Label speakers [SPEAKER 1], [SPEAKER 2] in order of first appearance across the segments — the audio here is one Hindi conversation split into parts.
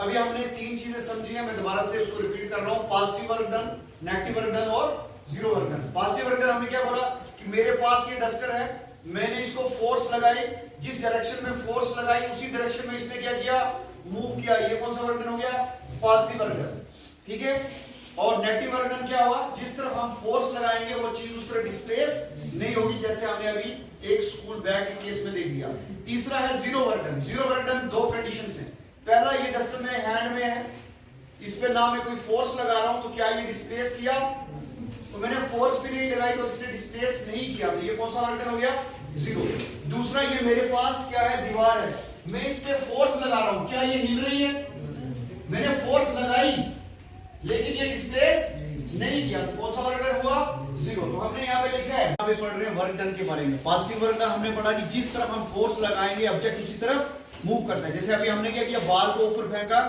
[SPEAKER 1] अभी हमने तीन चीजें समझी हैं, मैं दोबारा से उसको रिपीट कर रहा हूं। Positive work done, negative work done और zero work done. Positive work done हमने क्या बोला कि मेरे पास ये डस्टर है, मैंने इसको फोर्स लगाई, जिस डायरेक्शन में फोर्स लगाई उसी डायरेक्शन में इसने क्या किया, मूव किया। ये कौन सा वर्क डन हो गया, पॉजिटिव वर्क डन। ठीक है। और नेगेटिव वर्क डन क्या हुआ, जिस तरफ हम फोर्स लगाएंगे वो चीज उस तरह डिस्प्लेस नहीं होगी, जैसे हमने अभी एक स्कूल बैग के केस में देख लिया। तीसरा है zero work done. Zero work done दो कंडीशंस हैं। पहला, ये डस्टर मेरे हैंड में है, इस पे ना मैं कोई फोर्स लगा रहा हूं, तो क्या ये डिस्प्लेस किया, तो मैंने फोर्स भी नहीं लगाई तो इसने डिस्प्लेस नहीं किया, तो ये कौन सा वर्क डन हो गया, जीरो। दूसरा, ये मेरे पास क्या है, दीवार है, मैं इस पे फोर्स लगा रहा हूं, क्या ये हिल रही है, मैंने फोर्स लगाई लेकिन ये डिस्प्लेस नहीं किया, तो कौन सा वर्क डन हुआ, जीरो। तो हमने यहाँ पे लिखा है, यहाँ पे पढ़ रहे हैं वर्क डन के बारे में। पॉजिटिव वर्क डन हमने पढ़ा कि जिस तरफ हम फोर्स लगाएंगे ऑब्जेक्ट उसी तरफ मूव करता है। जैसे अभी हमने क्या किया, बाल को ऊपर फेंका,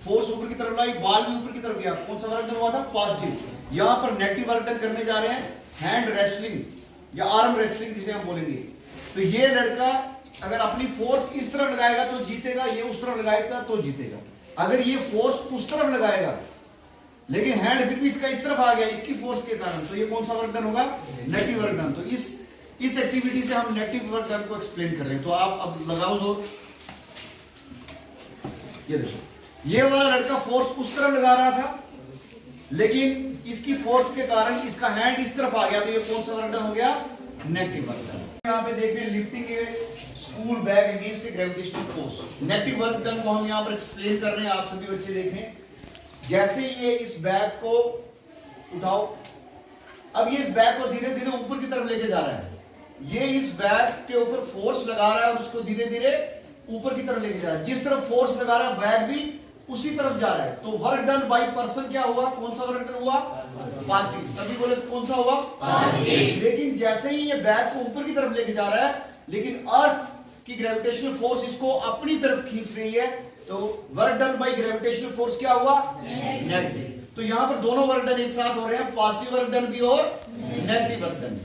[SPEAKER 1] फोर्स ऊपर की तरफ लाई, बाल भी ऊपर की तरफ गया, कौन सा वर्क डन हुआ था, पॉजिटिव। यहाँ पर नेगेटिव वर्क डन करने जा रहे हैं, हैंड रेसलिंग या आर्म रेसलिंग जिसे हम बोलेंगे। तो ये लड़का अगर अपनी फोर्स इस तरफ लगाएगा तो जीतेगा, ये उस तरफ लगाएगा तो जीतेगा। अगर ये फोर्स उस तरफ लगाएगा लेकिन हैंड फिर भी इसका इस तरफ आ गया इसकी फोर्स के कारण, तो ये कौन सा वर्क डन होगा, नेगेटिव वर्क डन। तो इस एक्टिविटी से हम नेगेटिव वर्क डन को एक्सप्लेन कर रहे हैं। तो आप अब लगाओ जोर। ये देखो, ये वाला लड़का फोर्स उस तरफ लगा रहा था लेकिन इसकी फोर्स के कारण इसका हैंड इस तरफ आ गया, तो ये कौन सा वर्क डन हो गया, नेगेटिव वर्क डन। यहाँ पे देख रहे हैं lifting a school bag against gravitational force. Negative work done को हम यहाँ पर एक्सप्लेन कर रहे हैं, आप सभी बच्चे देखें। जैसे ये इस बैग को उठाओ, अब ये इस बैग को धीरे धीरे ऊपर की तरफ लेके जा रहा है, ये इस बैग के ऊपर फोर्स लगा रहा है और उसको धीरे धीरे ऊपर की तरफ लेके जा रहा है। जिस तरफ फोर्स लगा रहा है बैग भी उसी तरफ जा रहा है, तो वर्क डन बाय पर्सन क्या हुआ, कौन सा वर्क डन हुआ, पॉजिटिव। सभी बोले कौन सा हुआ, पॉजिटिव। लेकिन जैसे ही ये बैग को ऊपर की तरफ लेके जा रहा है लेकिन अर्थ की ग्रेविटेशनल फोर्स इसको अपनी तरफ खींच रही है, तो work done by gravitational force क्या हुआ, नेगेटिव। तो यहां पर दोनों वर्क डन एक साथ हो रहे हैं, पॉजिटिव वर्क डन भी और नेगेटिव वर्क डन।